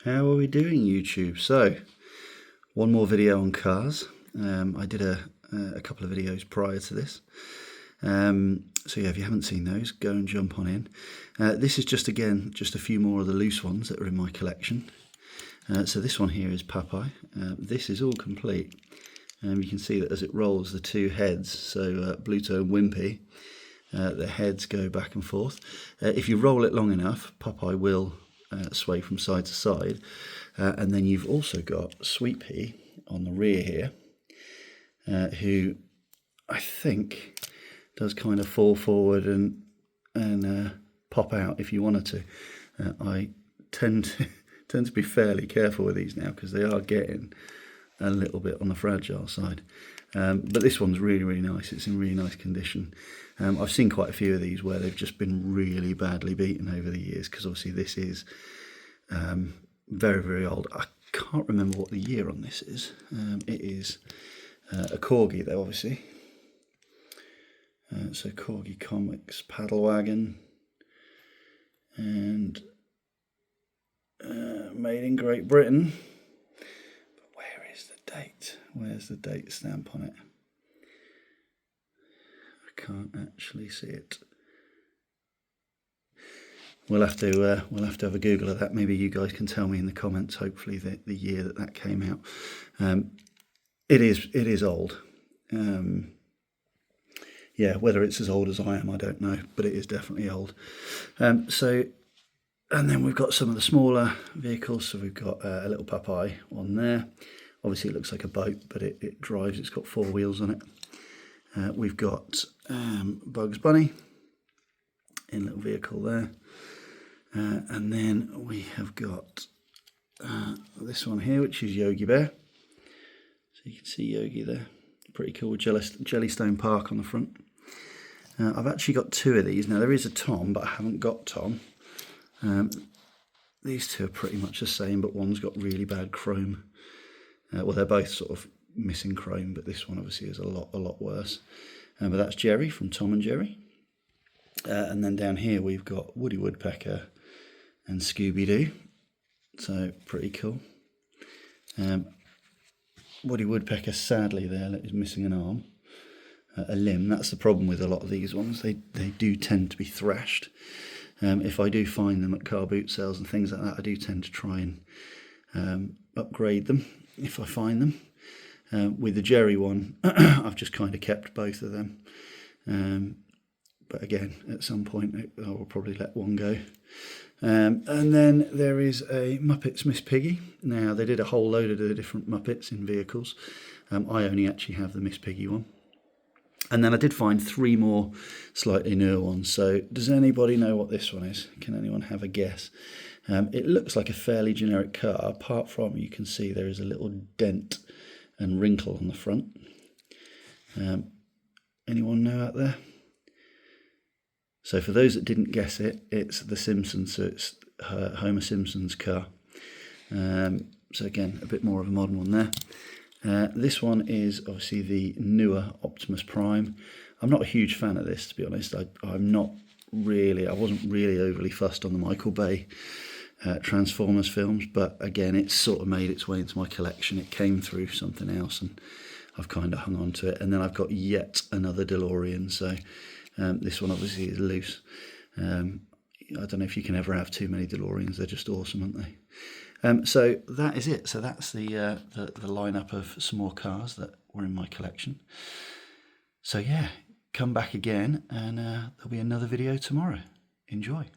How are we doing, YouTube? So, one more video on cars. I did a couple of videos prior to this. So yeah, if you haven't seen those, go and jump on in. This is just a few more of the loose ones that are in my collection. So this one here is Popeye. This is all complete. You can see that as it rolls, the two heads, so Bluto and Wimpy, the heads go back and forth. If you roll it long enough, Popeye will sway from side to side. And then you've also got Sweet Pea on the rear here, who I think does kind of fall forward and pop out if you wanted to. I tend to be fairly careful with these now because they are getting a little bit on the fragile side. But this one's really, really nice. It's in really nice condition. I've seen quite a few of these where they've just been really badly beaten over the years, because obviously this is very, very old. I can't remember what the year on this is. It is a Corgi though, obviously. So Corgi Comics Paddle Wagon, and made in Great Britain. But where is the date? Where's the date stamp on it? I can't actually see it. We'll have to have a Google of that. Maybe you guys can tell me in the comments. Hopefully, the year that came out. It is old. Yeah, whether it's as old as I am, I don't know, but it is definitely old. And then we've got some of the smaller vehicles. So we've got a little Popeye on there. Obviously, it looks like a boat, but it drives. It's got 4 wheels on it. We've got Bugs Bunny in a little vehicle there. And then we have got this one here, which is Yogi Bear. So you can see Yogi there. Pretty cool with Jellystone Park on the front. I've actually got 2 of these. Now, there is a Tom, but I haven't got Tom. These two are pretty much the same, but one's got really bad chrome. Well, they're both sort of missing chrome, but this one obviously is a lot worse. But that's Jerry from Tom and Jerry. And then down here we've got Woody Woodpecker and Scooby-Doo. So pretty cool. Woody Woodpecker, sadly, there is missing an arm, a limb. That's the problem with a lot of these ones. They do tend to be thrashed. If I do find them at car boot sales and things like that, I do tend to try and upgrade them if I find them. With the Jerry one, I've just kind of kept both of them. But again, at some point, I will probably let one go. And then there is a Muppets Miss Piggy. Now, they did a whole load of the different Muppets in vehicles. I only actually have the Miss Piggy one. And then I did find 3 more slightly newer ones. So does anybody know what this one is? Can anyone have a guess? It looks like a fairly generic car. Apart from, you can see there is a little dent and wrinkle on the front. Anyone know out there? So for those that didn't guess it, it's The Simpsons, so it's Homer Simpson's car. So again, a bit more of a modern one there. This one is obviously the newer Optimus Prime. I'm not a huge fan of this, to be honest. I wasn't really overly fussed on the Michael Bay Transformers films, but again, it's sort of made its way into my collection. It came through something else, and I've kind of hung on to it. And then I've got yet another DeLorean, so this one obviously is loose. I don't know if you can ever have too many DeLoreans. They're just awesome, aren't they? So that is it. So that's the lineup of some more cars that were in my collection. So yeah, come back again, and there'll be another video tomorrow. Enjoy.